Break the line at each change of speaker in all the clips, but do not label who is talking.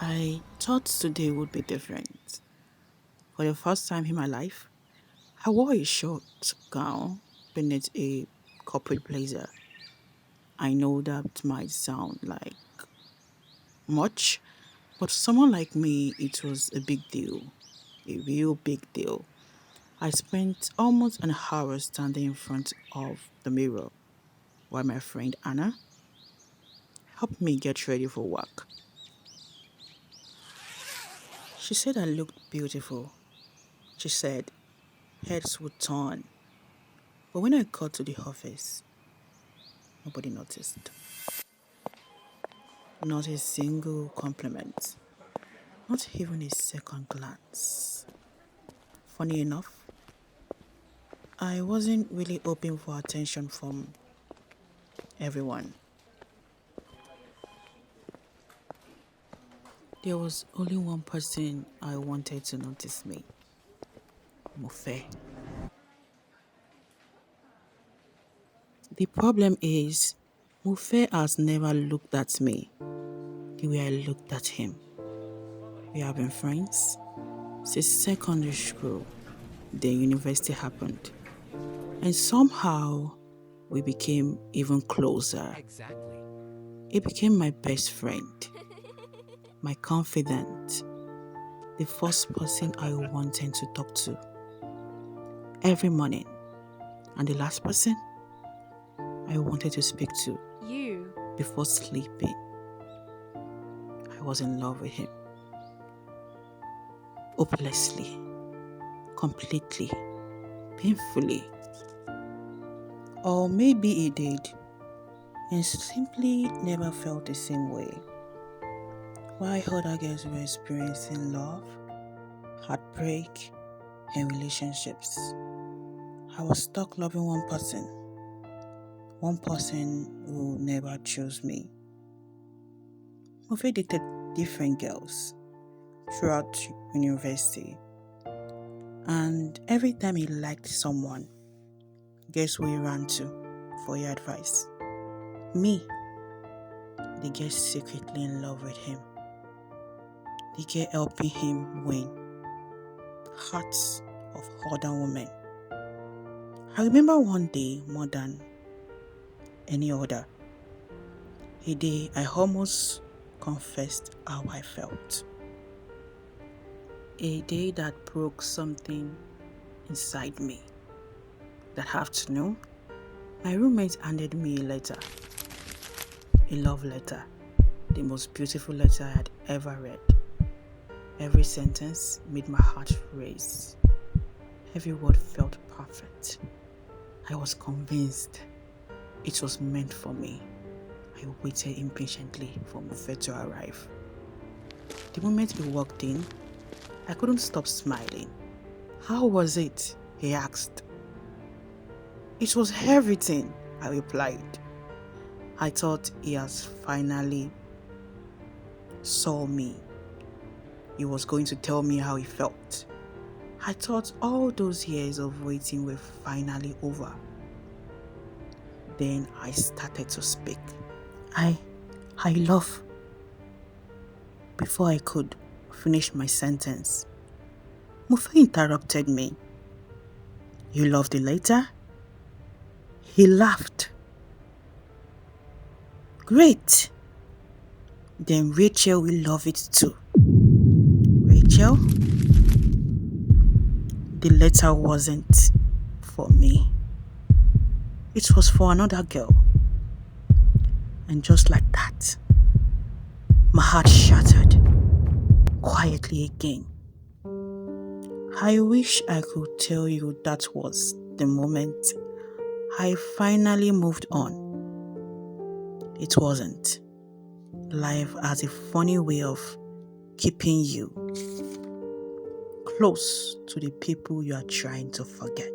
I thought today would be different. For the first time in my life, I wore a short gown beneath a corporate blazer. I know that might sound like much, but for someone like me, it was a big deal. A real big deal. I spent almost an hour standing in front of the mirror while my friend Anna helped me get ready for work. She said I looked beautiful. She said heads would turn. But when I got to the office, nobody noticed. Not a single compliment. Not even a second glance. Funny enough, I wasn't really hoping for attention from everyone. There was only one person I wanted to notice me. Mofe. The problem is, Mofe has never looked at me the way I looked at him. We have been friends since secondary school. Then university happened. And somehow we became even closer.
Exactly.
He became my best friend, my confidant, the first person I wanted to talk to every morning, and the last person I wanted to speak to
You.
before sleeping. I was in love with him, hopelessly, completely, painfully. Or maybe he did, and simply never felt the same way. While other girls were experiencing love, heartbreak, and relationships, I was stuck loving one person who never chose me. Mofe dated different girls throughout university, and every time he liked someone, guess who he ran to for your advice? Me. The girl secretly in love with him. The girl helping him win hearts of other women. I remember one day more than any other, a day I almost confessed how I felt. A day that broke something inside me. That afternoon, my roommate handed me a letter, a love letter, the most beautiful letter I had ever read. Every sentence made my heart race. Every word felt perfect. I was convinced it was meant for me. I waited impatiently for Mufe to arrive. The moment he walked in, I couldn't stop smiling. How was it? He asked. It was everything, I replied. I thought he has finally saw me. He was going to tell me how he felt. I thought all those years of waiting were finally over. Then I started to speak. I love. Before I could finish my sentence, Mufe interrupted me. You loved it later? He laughed. Great. Then Rachel will love it too. Rachel? The letter wasn't for me. It was for another girl. And just like that, my heart shattered quietly again. I wish I could tell you that was the moment I finally moved on. It wasn't. Life has a funny way of keeping you close to the people you are trying to forget.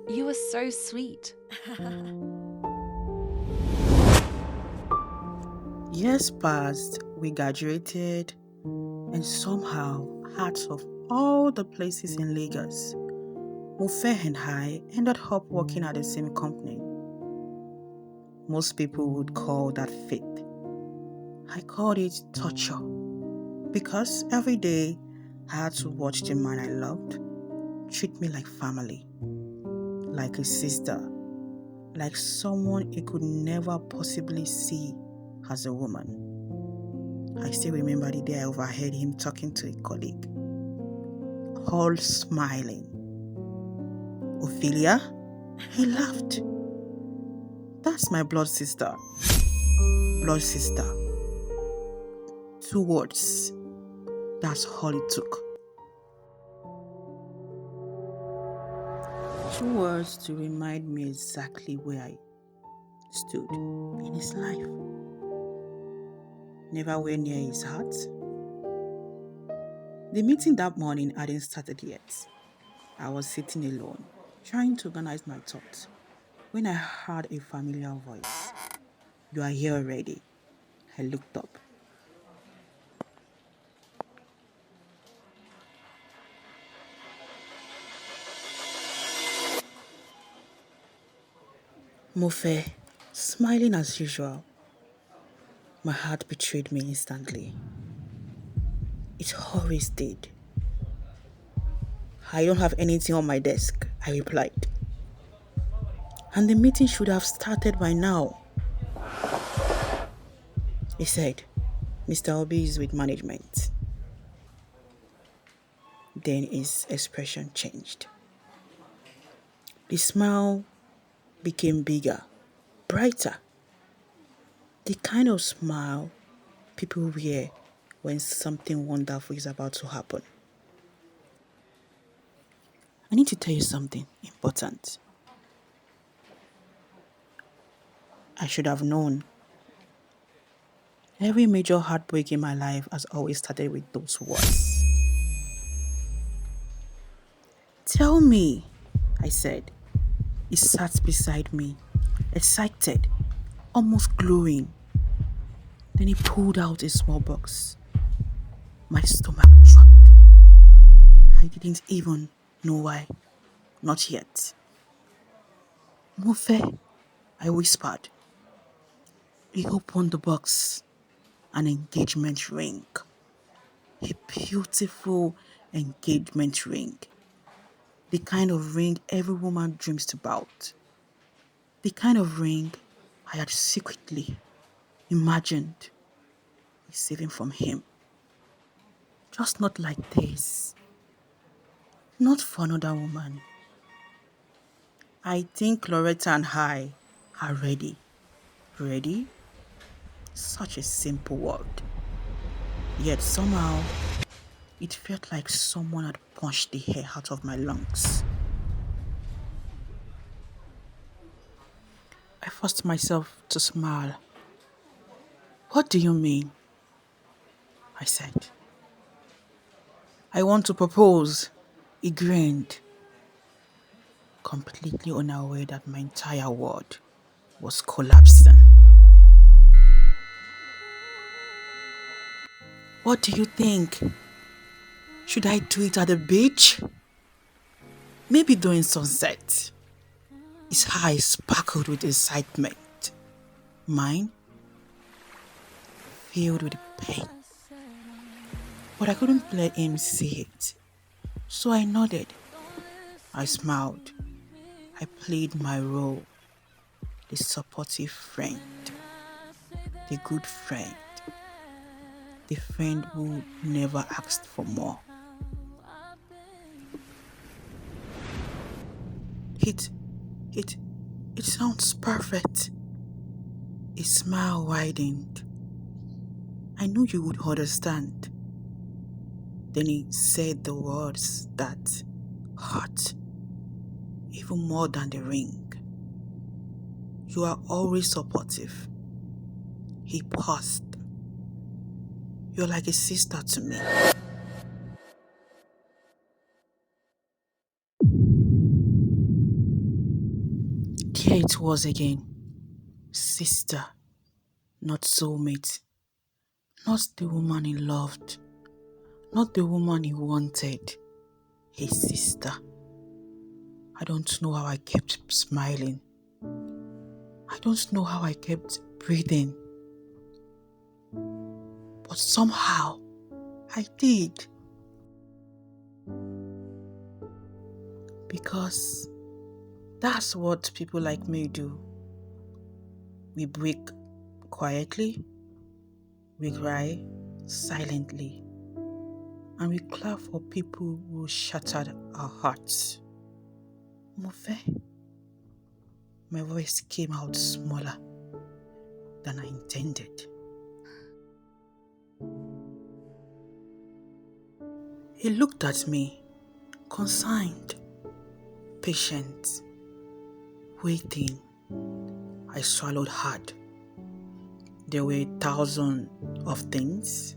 You were so sweet.
Years passed, we graduated, and somehow, hearts of all the places in Lagos, Mufe and I ended up working at the same company. Most people would call that fate. I called it torture, Because every day I had to watch the man I loved treat me like family, like a sister, like someone he could never possibly see as a woman. I still remember the day I overheard him talking to a colleague, all smiling. Ophelia? He laughed. That's my blood sister. Blood sister. 2 words. That's all it took. 2 words to remind me exactly where I stood in his life. Never were near his heart. The meeting that morning hadn't started yet. I was sitting alone, trying to organize my thoughts, when I heard a familiar voice. You are here already. I looked up. Mofe, smiling as usual. My heart betrayed me instantly. It always did. I don't have anything on my desk, I replied. And the meeting should have started by now. He said, Mr. Obi is with management. Then his expression changed. The smile became bigger, brighter. The kind of smile people wear when something wonderful is about to happen. I need to tell you something important. I should have known. Every major heartbreak in my life has always started with those words. Tell me, I said. He sat beside me, excited, almost glowing. Then he pulled out a small box. My stomach dropped. I didn't even know why. Not yet. Mofe, I whispered. He opened the box. An engagement ring. A beautiful engagement ring. The kind of ring every woman dreams about. The kind of ring I had secretly imagined receiving from him. Just not like this. Not for another woman. I think Loretta and I are ready. Ready? Such a simple word. Yet somehow, it felt like someone had punched the air out of my lungs. I forced myself to smile. What do you mean? I said. I want to propose. He grinned, completely unaware that my entire world was collapsing. What do you think? Should I do it at the beach? Maybe during sunset. His eyes sparkled with excitement. Mine filled with pain. But I couldn't let him see it. So I nodded. I smiled. I played my role. The supportive friend. The good friend. The friend who never asked for more. It sounds perfect. His smile widened. I knew you would understand. Then he said the words that hurt even more than the ring. You are always supportive. He paused. You're like a sister to me. Here it was again. Sister, not soulmate. Not the woman he loved. Not the woman he wanted. His sister. I don't know how I kept smiling. I don't know how I kept breathing. But somehow, I did. Because that's what people like me do. We break quietly, we cry silently, and we clap for people who shattered our hearts. Mofe, my voice came out smaller than I intended. He looked at me, consigned, patient, waiting. I swallowed hard. There were thousands of things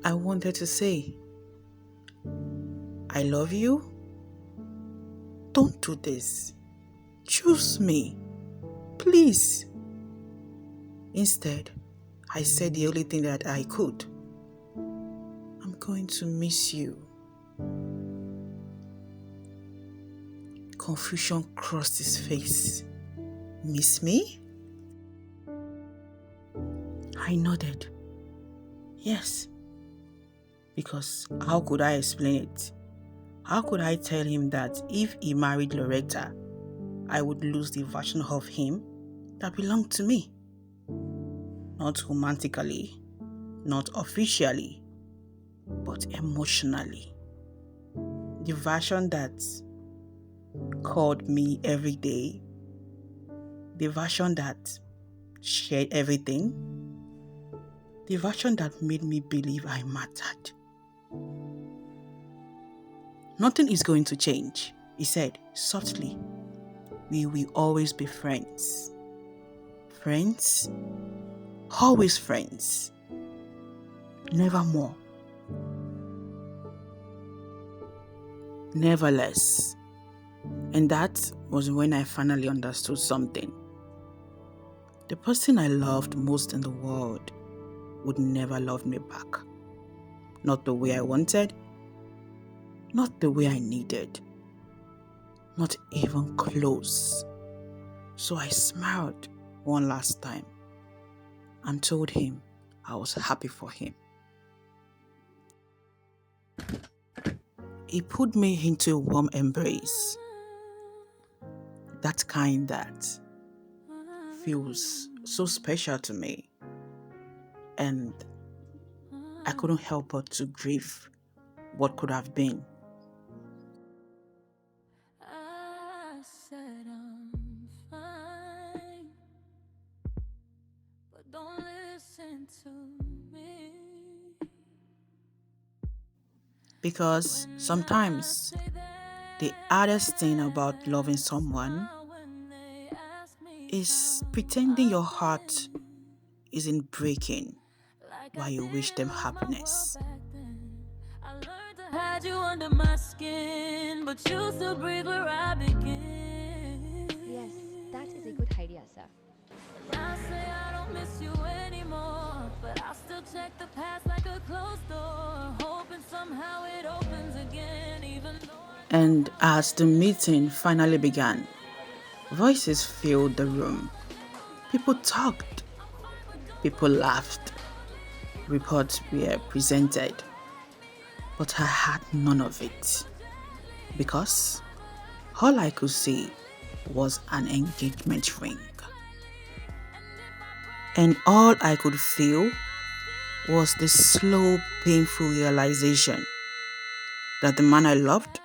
I wanted to say. I love you. Don't do this. Choose me. Please. Instead, I said the only thing that I could. I'm going to miss you. Confusion crossed his face. Miss me? I nodded. Yes. Because how could I explain it? How could I tell him that if he married Loretta, I would lose the version of him that belonged to me? Not romantically, not officially, but emotionally. The version that called me every day, the version that shared everything, the version that made me believe I mattered. Nothing is going to change, he said softly. We will always be friends. Friends? Always friends. Never more. Never less. And that was when I finally understood something. The person I loved most in the world would never love me back. Not the way I wanted, not the way I needed, not even close. So I smiled one last time and told him I was happy for him. He put me into a warm embrace, that kind that feels so special to me, and I couldn't help but to grieve what could have been.
I said I'm fine, but don't listen to me.
Because sometimes the hardest thing about loving someone is pretending your heart isn't breaking while you wish them happiness.
I learned to hide you under my skin, but you still breathe where I begin.
Yes, that is a good idea, sir.
I say I don't miss you anymore, but I still check the past like a closed door, hoping somehow it opens again, even though
And as the meeting finally began, voices filled the room. People talked, people laughed, reports were presented, but I had none of it because all I could see was an engagement ring. And all I could feel was the slow, painful realization that the man I loved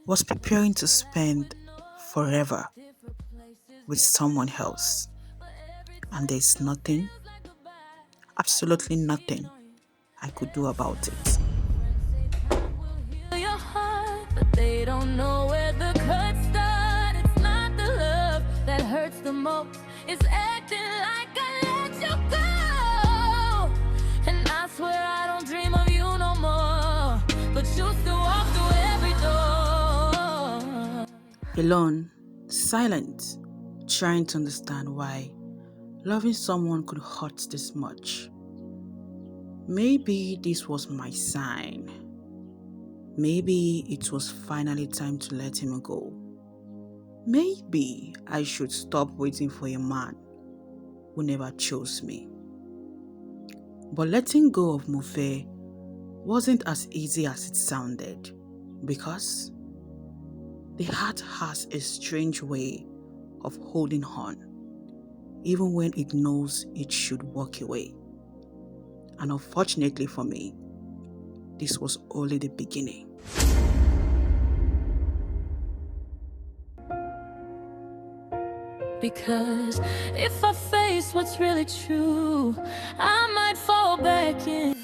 was preparing to spend forever with someone else. And there's nothing, absolutely nothing I could do about it.
heal your heart, but they don't know where the cuts start. It's not the love that hurts the most, it's acting like I let you go. And I swear I don't dream of you no more, but you still walk through every door.
Alone, silent, trying to understand why loving someone could hurt this much. Maybe this was my sign. Maybe it was finally time to let him go. Maybe I should stop waiting for a man who never chose me. But letting go of Mufe wasn't as easy as it sounded, because the heart has a strange way of holding on, even when it knows it should walk away. And unfortunately for me, this was only the beginning.
Because if I face what's really true, I might fall back in.